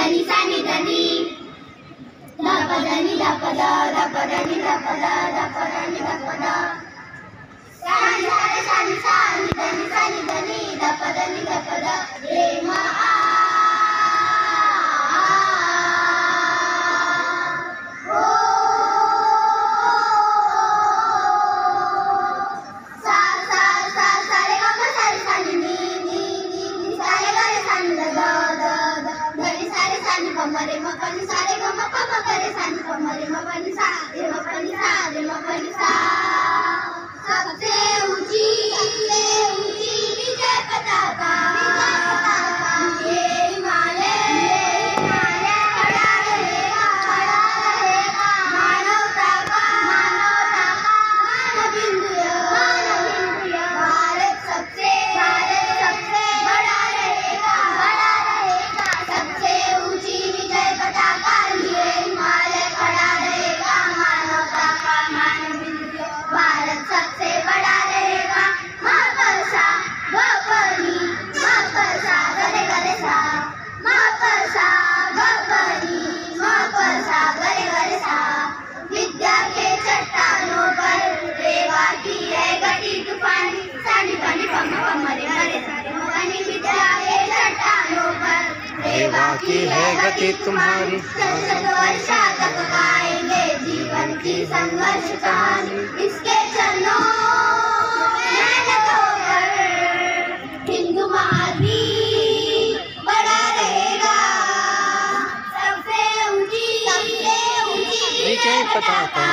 దని సా ని దని ధప దని ధప ద ధప దని ధప ద ధప దని ధప ద సా ని సా ని సా ని సా ని దని ధప దని ధప ద రే మా ఆ मरे म पनि सा रे ग म प म ग रे सा नि प म रे म पनि सा रे म पनि सा रे म पनि सा सबसे ऊंची विजय पताका ये हिमालय खड़ा रहेगा मानवता का मानबिंदु भारत सबसे बड़ा रहेगा सबसे ऊंची विजय पताका लिए हिमालय खड़ा रहेगा मानवता का मानबिंदु भारत सबसे बड़ा रहेगा महापरसा गपनी महापरसा गरे गरे सा महापरसा गपनी महापरसा गरे गरे सा विद्या के चट्टानों पर रेवा की है गति तूफानी सानी पानी पम पम रे गरे सा रे पानी विद्या के चट्टानों पर रेवा की है गति तुम्हारी वर्षा तक गाएंगे जीवन की संघर्ष कहानी इसके चरणों मेहनतों पर हिंदू महाद्वीप बड़ा रहेगा सबसे ऊंची विजय पताका।